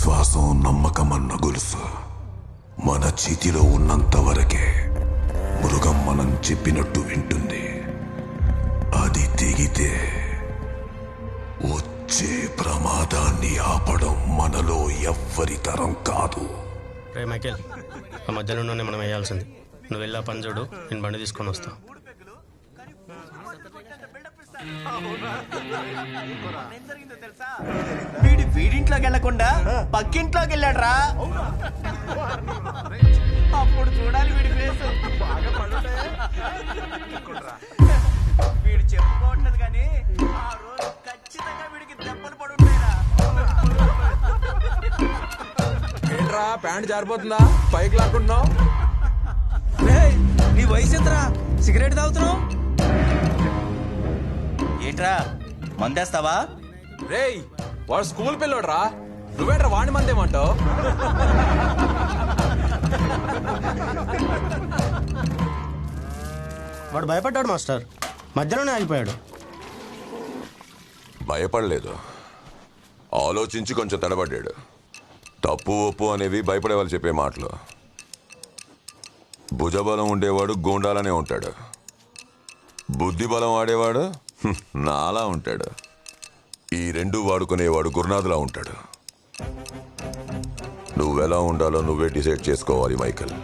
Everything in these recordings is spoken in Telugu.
విశ్వాసం నమ్మకమన్న గొలుసు మన చేతిలో ఉన్నంత వరకే మృగం మనం చెప్పినట్టు వింటుంది. అది తెగితే వచ్చే ప్రమాదాన్ని ఆపడం మనలో ఎవ్వరి తరం కాదు. రే మైకేల్, ఆ మధ్యలోనే మనం వేయాల్సింది. నువ్వు వెళ్ళా పని చూడు, నేను బండి తీసుకొని వస్తా. వీడింట్లోకి వెళ్ళకుండా పక్కింట్లోకి వెళ్ళాడు రా. అప్పుడు చూడాలి వీడి ఫేస్. వీడు చెప్పుకోవట్లేదు కానీ ఆ రోజు ఖచ్చితంగా వీడికి దెబ్బలు పడుంటాయిరా. ఏంట్రా ప్యాంట్ జారిపోతుందా? పైకి లాక్కుంటున్నావు? నీ వయసు ఎంతరా? సిగరెట్ తాగుతున్నావు ఏంట్రా? మందేస్తావా? రేయ్, వాడు స్కూల్ పిల్లోడు రా. నువ్వేంట్రా వాడి మందేమంటావు? వాడు భయపడ్డాడు మాస్టర్, మధ్యలోనే ఆగిపోయాడు. భయపడలేదు, ఆలోచించి కొంచెం తడబడ్డాడు. తప్పు ఒప్పు అనేవి భయపడే వాళ్ళు చెప్పే మాటలు. భుజబలం ఉండేవాడు గోండాలనే ఉంటాడు, బుద్ధి బలం ఆడేవాడు నాలా ఉంటాడు. ఈ రెండు వాడుకునేవాడు గురునాథులా ఉంటాడు. నువ్వెలా ఉండాలో నువ్వే డిసైడ్ చేసుకోవాలి మైకేల్.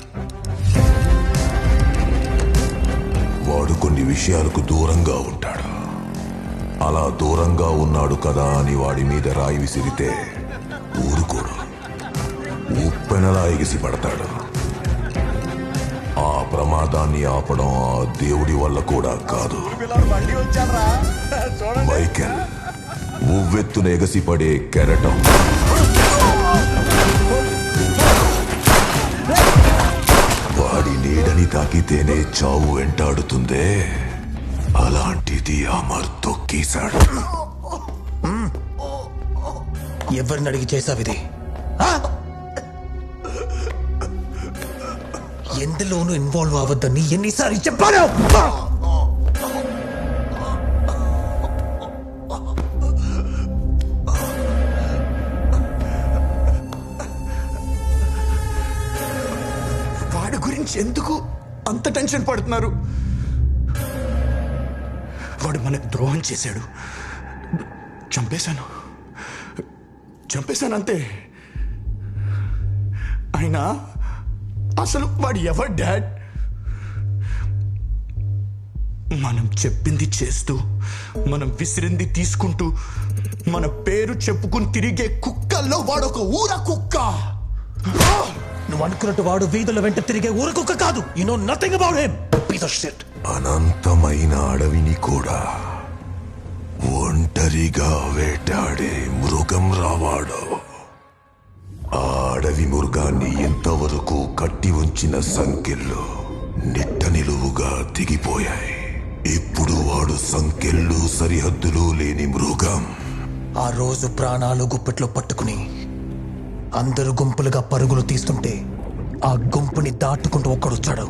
వాడు కొన్ని విషయాలకు దూరంగా ఉంటాడు. అలా దూరంగా ఉన్నాడు కదా అని వాడి మీద రాయి విసిరితే ఊరుకోడు, ఉప్పెనలా ఎగిసి పడతాడు. ఆ ప్రమాదాన్ని ఆపడం ఆ దేవుడి వల్ల కూడా కాదు. మైకేల్ ఉవ్వెత్తున ఎగసిపడే కెరటం. వాడి నీడని తాకితేనే చావు వెంటాడుతుందే, అలాంటిది అమర్ తొక్కేశాడు. ఎవరిని అడిగి చేసావిది? ఎందులోనూ ఇన్వాల్వ్ అవ్వద్దని ఎన్నిసార్లు చెప్పాను? వాడి గురించి ఎందుకు అంత టెన్షన్ పడుతున్నారు? వాడు మనకు ద్రోహం చేశాడు. చంపేశాను అంతే. అయినా అసలు వాడు ఎవరు డాడ్? మనం చెప్పింది చేస్తూ, మనం విసిరింది తీసుకుంటూ, మన పేరు చెప్పుకుని తిరిగే కుక్కల్లో వాడొక ఊర కుక్క. నువ్వు అనుకున్నట్టు వాడు వీధుల వెంట తిరిగే ఊర కుక్క కాదు. You know nothing about him. Piece of shit. అనంతమైన అడవిని కూడా ఒంటరిగా వేటాడే మృగం రావాడు. ఆ అడవి మృగాన్ని ఎంతవరకు కట్టి ఉంచిన సంకెళ్ళు నిట్ట నిలువుగా దిగిపోయాయి. ఇప్పుడు వాడు సంకెళ్ళు సరిహద్దులు లేని మృగం. ఆ రోజు ప్రాణాలు గుప్పెట్లో పట్టుకుని అందరూ గుంపులుగా పరుగులు తీస్తుంటే ఆ గుంపుని దాటుకుంటూ ఒక్కడొచ్చాడు.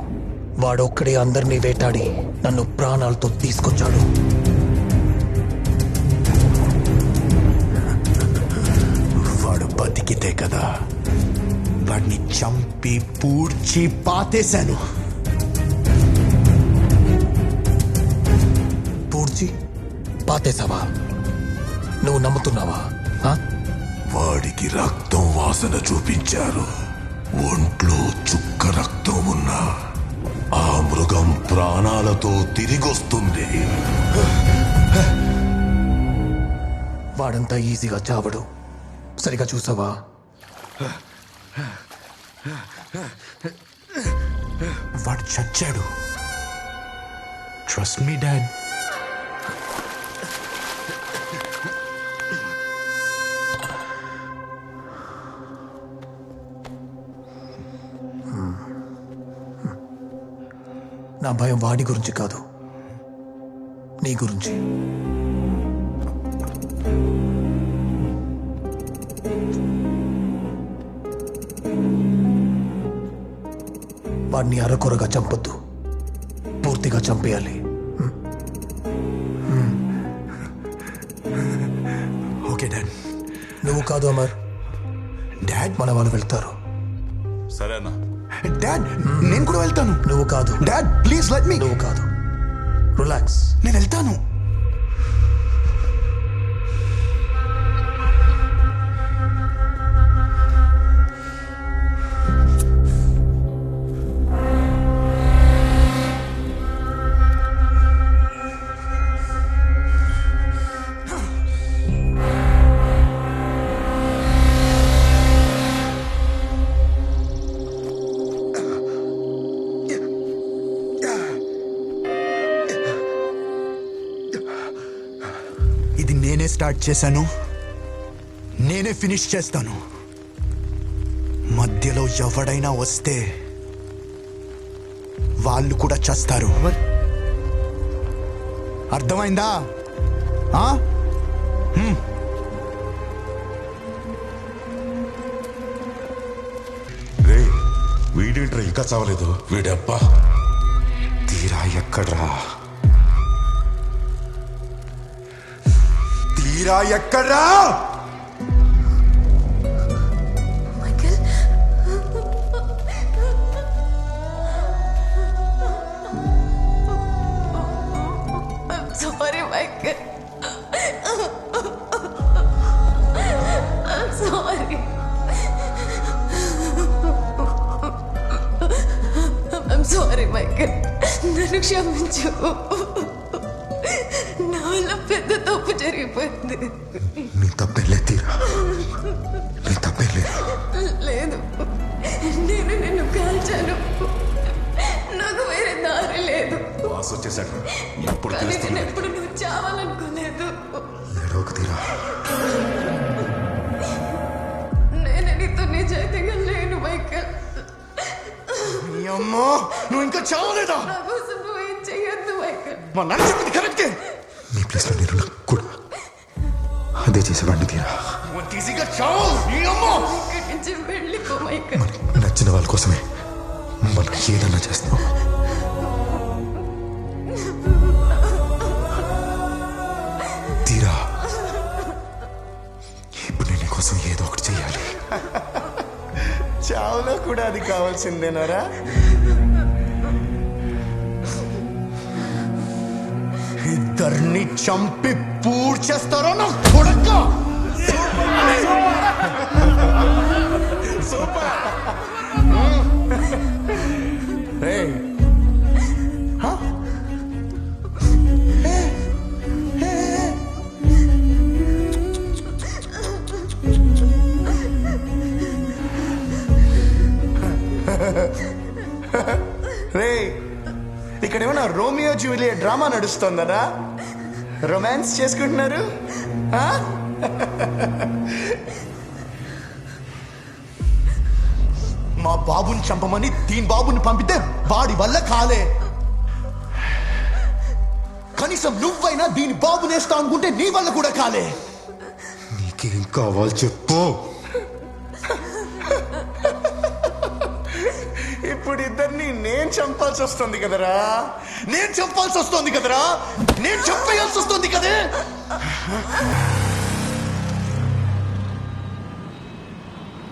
వాడొక్కడే అందరినీ వేటాడి నన్ను ప్రాణాలతో తీసుకొచ్చాడు. వాడు బతికితే కదా, వాడిని చంపి పూడ్చి పాతేశాను. పూడ్చి పాతేశావా? నువ్వు నమ్ముతున్నావా? వాడికి రక్తం వాసన చూపించారు. ఒంట్లో చుక్క రక్తం ఉన్నా ఆ మృగం ప్రాణాలతో తిరిగొస్తుంది. వాడంతా ఈజీగా చావడు. సరిగా చూసావా? వాడు చచ్చాడు. Trust me dad. నా భయం వాడి గురించి కాదు, నీ గురించి. వాడిని అరకొరగా చంపొద్దు, పూర్తిగా చంపేయాలి. Okay dad. నువ్వు కాదు అమర్, డాడ్ మన వాళ్ళు వెళ్తారు. సరేనా? డాడ్ నేను కూడా వెళ్తాను. నువ్వు కాదు. Dad please let me. నువ్వు కాదు. రిలాక్స్. నేను వెళ్తాను. ఇది నేనే స్టార్ట్ చేశాను, నేనే ఫినిష్ చేస్తాను. మధ్యలో ఎవడైనా వస్తే వాళ్ళు కూడా చేస్తారు. అర్థమైందా? ఆ? రే వీడేంట్రా ఇంకా చావలేదు? వీడబ్బా తీరా ఎక్కడ్రా? తీరా ఎక్కడ్రా? Michael, I'm sorry, Michael. I'm sorry. I'm sorry, Michael. నన్ను క్షమించు. నా వల్ల పెద్ద తప్పు జరిగిపోయింది. నీ తప్పేలే తీరా, నీ తప్పేలేదు. లేదు, నేను నిన్ను కాల్చాను. నాకు వేరే దారి లేదు. బాస్ వచ్చేసాడు, ఎప్పుడు కానీ నేను తెలుస్తుంది? ఎప్పుడు నువ్వు చావాలనుకోలేదు. ఏడవకు తీరా. నేను నీతో నిజాయితీగా లేను, మైకేల్. అమ్మో నువ్వు ఇంకా చావలేదా? నా కోసం నువ్వు ఏం చెయ్యొద్దు, మైకేల్. మా నాన్న చెప్పింది కరెక్టే. నీ ప్లేస్లో నేను కూడా అదే చేసేవాడిని తీరా. నువ్వు ఈజీగా చావు. నీ అమ్మో ఇక్కడి నుంచి వెళ్ళిపో, మైకేల్. నచ్చిన వాళ్ళ కోసమే మనం ఏదన్నా చేస్తాం. తీరా ఇప్పుడు నేను నీకోసం ఏదో ఒకటి చెయ్యాలి. చావులో కూడా అది కావాల్సిందేనారా? ఇద్దరిని చంపి పూర్తి చేస్తారో నా కొడక. ఏయ్. హ? రే ఇక్కడ ఏమన్నా రోమియో జూలియట్ డ్రామా నడుస్తుందరా? రొమాన్స్ చేసుకుంటున్నారు? ఆ? మా బాబుని చంపమని దీని బాబుని పంపితే వాడి వల్ల కాలే. కనీసం నువ్వైనా దీని బాబునేస్తా అనుకుంటే నీ వల్ల కూడా కాలే. నీకేం కావాలి చెప్పు. ఇప్పుడు ఇద్దరిని నేను చంపాల్సి వస్తుంది కదరా, నేను చంపాల్సి వస్తుంది కదరా, నేను చంపేయాల్సి వస్తుంది కదే.